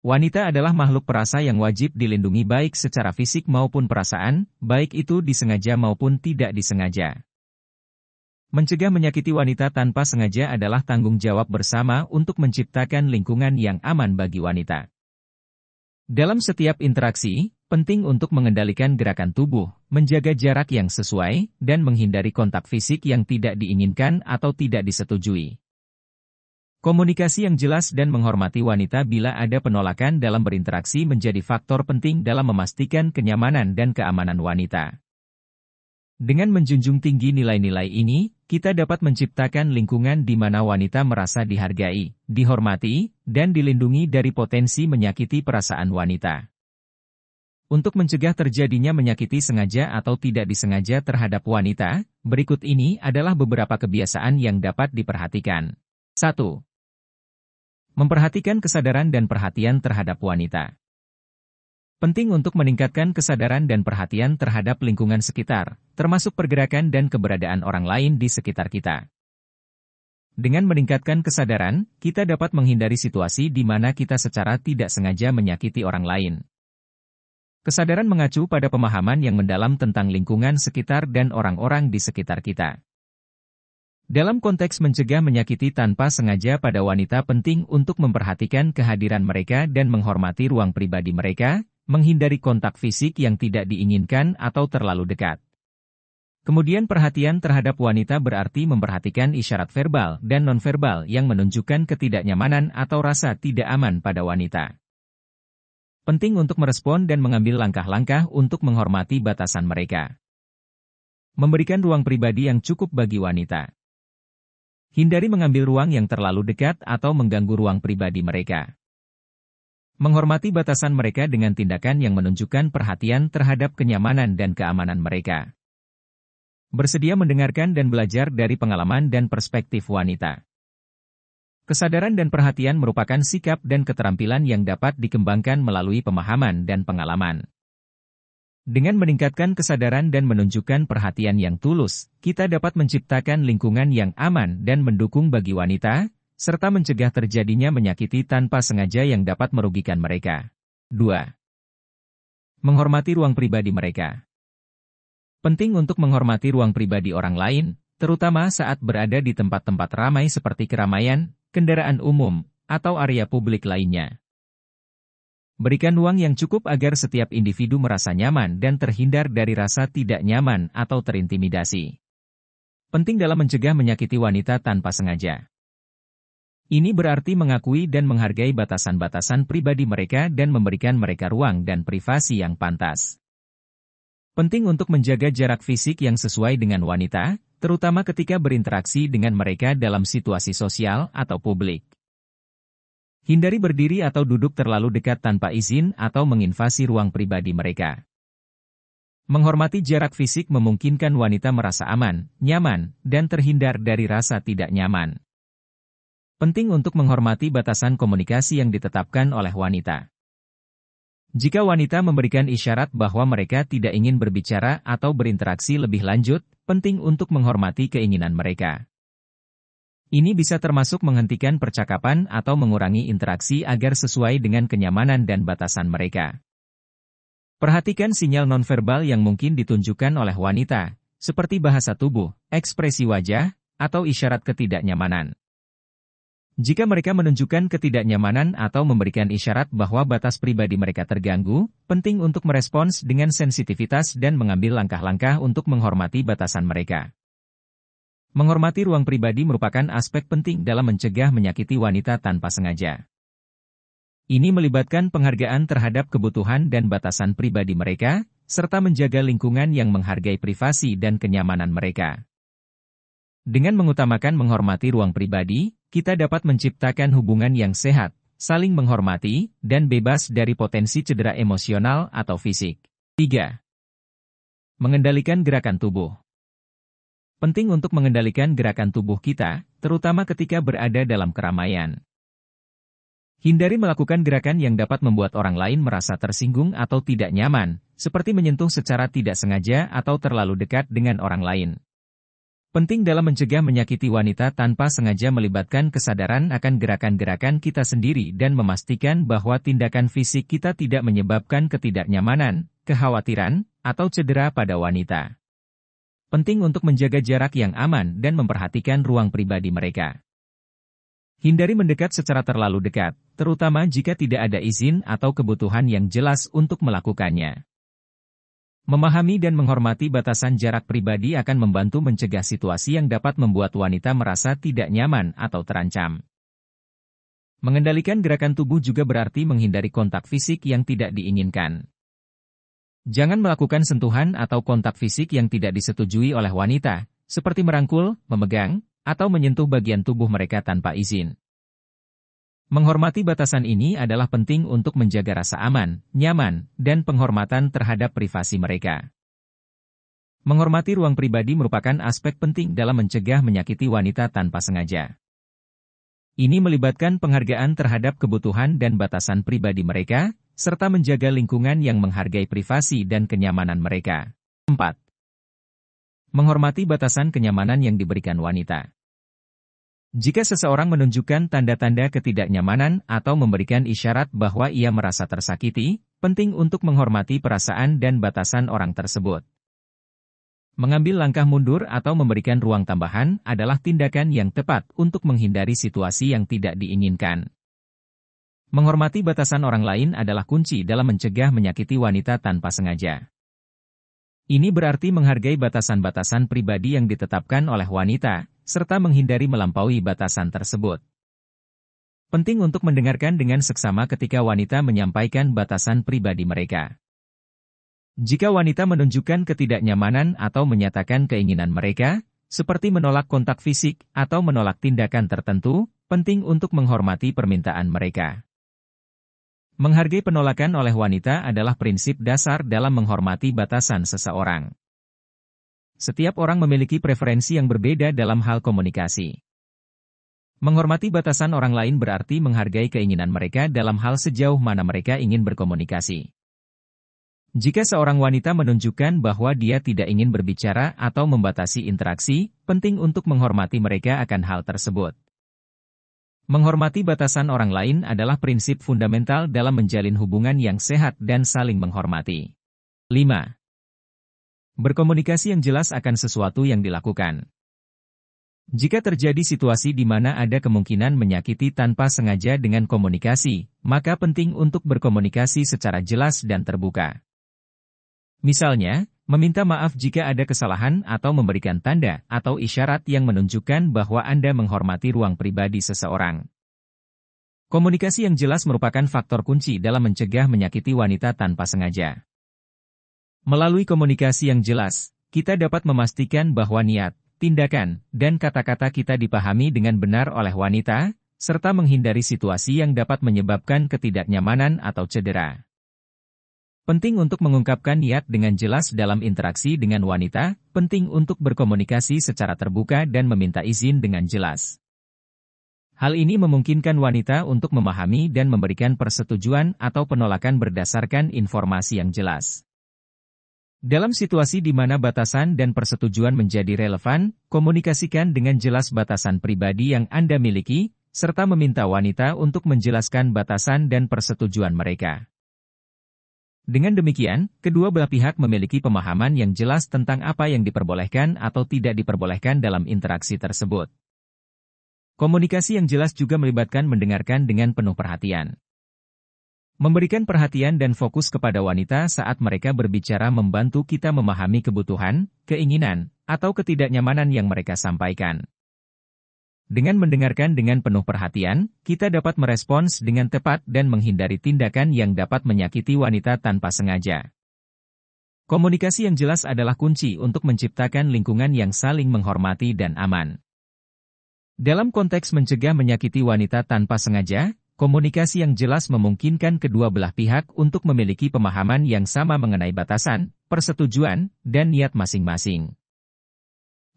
Wanita adalah makhluk perasa yang wajib dilindungi baik secara fisik maupun perasaan, baik itu disengaja maupun tidak disengaja. Mencegah menyakiti wanita tanpa sengaja adalah tanggung jawab bersama untuk menciptakan lingkungan yang aman bagi wanita. Dalam setiap interaksi, penting untuk mengendalikan gerakan tubuh, menjaga jarak yang sesuai, dan menghindari kontak fisik yang tidak diinginkan atau tidak disetujui. Komunikasi yang jelas dan menghormati wanita bila ada penolakan dalam berinteraksi menjadi faktor penting dalam memastikan kenyamanan dan keamanan wanita. Dengan menjunjung tinggi nilai-nilai ini, kita dapat menciptakan lingkungan di mana wanita merasa dihargai, dihormati, dan dilindungi dari potensi menyakiti perasaan wanita. Untuk mencegah terjadinya menyakiti sengaja atau tidak disengaja terhadap wanita, berikut ini adalah beberapa kebiasaan yang dapat diperhatikan. 1. Memperhatikan kesadaran dan perhatian terhadap wanita. Penting untuk meningkatkan kesadaran dan perhatian terhadap lingkungan sekitar, termasuk pergerakan dan keberadaan orang lain di sekitar kita. Dengan meningkatkan kesadaran, kita dapat menghindari situasi di mana kita secara tidak sengaja menyakiti orang lain. Kesadaran mengacu pada pemahaman yang mendalam tentang lingkungan sekitar dan orang-orang di sekitar kita. Dalam konteks mencegah menyakiti tanpa sengaja pada wanita, penting untuk memperhatikan kehadiran mereka dan menghormati ruang pribadi mereka, menghindari kontak fisik yang tidak diinginkan atau terlalu dekat. Kemudian perhatian terhadap wanita berarti memperhatikan isyarat verbal dan nonverbal yang menunjukkan ketidaknyamanan atau rasa tidak aman pada wanita. Penting untuk merespon dan mengambil langkah-langkah untuk menghormati batasan mereka. Memberikan ruang pribadi yang cukup bagi wanita. Hindari mengambil ruang yang terlalu dekat atau mengganggu ruang pribadi mereka. Menghormati batasan mereka dengan tindakan yang menunjukkan perhatian terhadap kenyamanan dan keamanan mereka. Bersedia mendengarkan dan belajar dari pengalaman dan perspektif wanita. Kesadaran dan perhatian merupakan sikap dan keterampilan yang dapat dikembangkan melalui pemahaman dan pengalaman. Dengan meningkatkan kesadaran dan menunjukkan perhatian yang tulus, kita dapat menciptakan lingkungan yang aman dan mendukung bagi wanita, serta mencegah terjadinya menyakiti tanpa sengaja yang dapat merugikan mereka. 2. Menghormati ruang pribadi mereka. Penting untuk menghormati ruang pribadi orang lain, terutama saat berada di tempat-tempat ramai seperti keramaian, kendaraan umum, atau area publik lainnya. Berikan ruang yang cukup agar setiap individu merasa nyaman dan terhindar dari rasa tidak nyaman atau terintimidasi. Penting dalam mencegah menyakiti wanita tanpa sengaja. Ini berarti mengakui dan menghargai batasan-batasan pribadi mereka dan memberikan mereka ruang dan privasi yang pantas. Penting untuk menjaga jarak fisik yang sesuai dengan wanita, terutama ketika berinteraksi dengan mereka dalam situasi sosial atau publik. Hindari berdiri atau duduk terlalu dekat tanpa izin atau menginvasi ruang pribadi mereka. Menghormati jarak fisik memungkinkan wanita merasa aman, nyaman, dan terhindar dari rasa tidak nyaman. Penting untuk menghormati batasan komunikasi yang ditetapkan oleh wanita. Jika wanita memberikan isyarat bahwa mereka tidak ingin berbicara atau berinteraksi lebih lanjut, penting untuk menghormati keinginan mereka. Ini bisa termasuk menghentikan percakapan atau mengurangi interaksi agar sesuai dengan kenyamanan dan batasan mereka. Perhatikan sinyal nonverbal yang mungkin ditunjukkan oleh wanita, seperti bahasa tubuh, ekspresi wajah, atau isyarat ketidaknyamanan. Jika mereka menunjukkan ketidaknyamanan atau memberikan isyarat bahwa batas pribadi mereka terganggu, penting untuk merespons dengan sensitivitas dan mengambil langkah-langkah untuk menghormati batasan mereka. Menghormati ruang pribadi merupakan aspek penting dalam mencegah menyakiti wanita tanpa sengaja. Ini melibatkan penghargaan terhadap kebutuhan dan batasan pribadi mereka, serta menjaga lingkungan yang menghargai privasi dan kenyamanan mereka. Dengan mengutamakan menghormati ruang pribadi, kita dapat menciptakan hubungan yang sehat, saling menghormati, dan bebas dari potensi cedera emosional atau fisik. 3. Mengendalikan gerakan tubuh. Penting untuk mengendalikan gerakan tubuh kita, terutama ketika berada dalam keramaian. Hindari melakukan gerakan yang dapat membuat orang lain merasa tersinggung atau tidak nyaman, seperti menyentuh secara tidak sengaja atau terlalu dekat dengan orang lain. Penting dalam mencegah menyakiti wanita tanpa sengaja melibatkan kesadaran akan gerakan-gerakan kita sendiri dan memastikan bahwa tindakan fisik kita tidak menyebabkan ketidaknyamanan, kekhawatiran, atau cedera pada wanita. Penting untuk menjaga jarak yang aman dan memperhatikan ruang pribadi mereka. Hindari mendekat secara terlalu dekat, terutama jika tidak ada izin atau kebutuhan yang jelas untuk melakukannya. Memahami dan menghormati batasan jarak pribadi akan membantu mencegah situasi yang dapat membuat wanita merasa tidak nyaman atau terancam. Mengendalikan gerakan tubuh juga berarti menghindari kontak fisik yang tidak diinginkan. Jangan melakukan sentuhan atau kontak fisik yang tidak disetujui oleh wanita, seperti merangkul, memegang, atau menyentuh bagian tubuh mereka tanpa izin. Menghormati batasan ini adalah penting untuk menjaga rasa aman, nyaman, dan penghormatan terhadap privasi mereka. Menghormati ruang pribadi merupakan aspek penting dalam mencegah menyakiti wanita tanpa sengaja. Ini melibatkan penghargaan terhadap kebutuhan dan batasan pribadi mereka, serta menjaga lingkungan yang menghargai privasi dan kenyamanan mereka. 4. Menghormati batasan kenyamanan yang diberikan wanita. Jika seseorang menunjukkan tanda-tanda ketidaknyamanan atau memberikan isyarat bahwa ia merasa tersakiti, penting untuk menghormati perasaan dan batasan orang tersebut. Mengambil langkah mundur atau memberikan ruang tambahan adalah tindakan yang tepat untuk menghindari situasi yang tidak diinginkan. Menghormati batasan orang lain adalah kunci dalam mencegah menyakiti wanita tanpa sengaja. Ini berarti menghargai batasan-batasan pribadi yang ditetapkan oleh wanita, serta menghindari melampaui batasan tersebut. Penting untuk mendengarkan dengan seksama ketika wanita menyampaikan batasan pribadi mereka. Jika wanita menunjukkan ketidaknyamanan atau menyatakan keinginan mereka, seperti menolak kontak fisik atau menolak tindakan tertentu, penting untuk menghormati permintaan mereka. Menghargai penolakan oleh wanita adalah prinsip dasar dalam menghormati batasan seseorang. Setiap orang memiliki preferensi yang berbeda dalam hal komunikasi. Menghormati batasan orang lain berarti menghargai keinginan mereka dalam hal sejauh mana mereka ingin berkomunikasi. Jika seorang wanita menunjukkan bahwa dia tidak ingin berbicara atau membatasi interaksi, penting untuk menghormati mereka akan hal tersebut. Menghormati batasan orang lain adalah prinsip fundamental dalam menjalin hubungan yang sehat dan saling menghormati. 5. Berkomunikasi yang jelas akan sesuatu yang dilakukan. Jika terjadi situasi di mana ada kemungkinan menyakiti tanpa sengaja dengan komunikasi, maka penting untuk berkomunikasi secara jelas dan terbuka. Misalnya, meminta maaf jika ada kesalahan atau memberikan tanda atau isyarat yang menunjukkan bahwa Anda menghormati ruang pribadi seseorang. Komunikasi yang jelas merupakan faktor kunci dalam mencegah menyakiti wanita tanpa sengaja. Melalui komunikasi yang jelas, kita dapat memastikan bahwa niat, tindakan, dan kata-kata kita dipahami dengan benar oleh wanita, serta menghindari situasi yang dapat menyebabkan ketidaknyamanan atau cedera. Penting untuk mengungkapkan niat dengan jelas dalam interaksi dengan wanita, penting untuk berkomunikasi secara terbuka dan meminta izin dengan jelas. Hal ini memungkinkan wanita untuk memahami dan memberikan persetujuan atau penolakan berdasarkan informasi yang jelas. Dalam situasi di mana batasan dan persetujuan menjadi relevan, komunikasikan dengan jelas batasan pribadi yang Anda miliki, serta meminta wanita untuk menjelaskan batasan dan persetujuan mereka. Dengan demikian, kedua belah pihak memiliki pemahaman yang jelas tentang apa yang diperbolehkan atau tidak diperbolehkan dalam interaksi tersebut. Komunikasi yang jelas juga melibatkan mendengarkan dengan penuh perhatian. Memberikan perhatian dan fokus kepada wanita saat mereka berbicara membantu kita memahami kebutuhan, keinginan, atau ketidaknyamanan yang mereka sampaikan. Dengan mendengarkan dengan penuh perhatian, kita dapat merespons dengan tepat dan menghindari tindakan yang dapat menyakiti wanita tanpa sengaja. Komunikasi yang jelas adalah kunci untuk menciptakan lingkungan yang saling menghormati dan aman. Dalam konteks mencegah menyakiti wanita tanpa sengaja, komunikasi yang jelas memungkinkan kedua belah pihak untuk memiliki pemahaman yang sama mengenai batasan, persetujuan, dan niat masing-masing.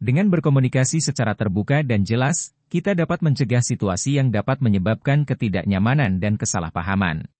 Dengan berkomunikasi secara terbuka dan jelas, kita dapat mencegah situasi yang dapat menyebabkan ketidaknyamanan dan kesalahpahaman.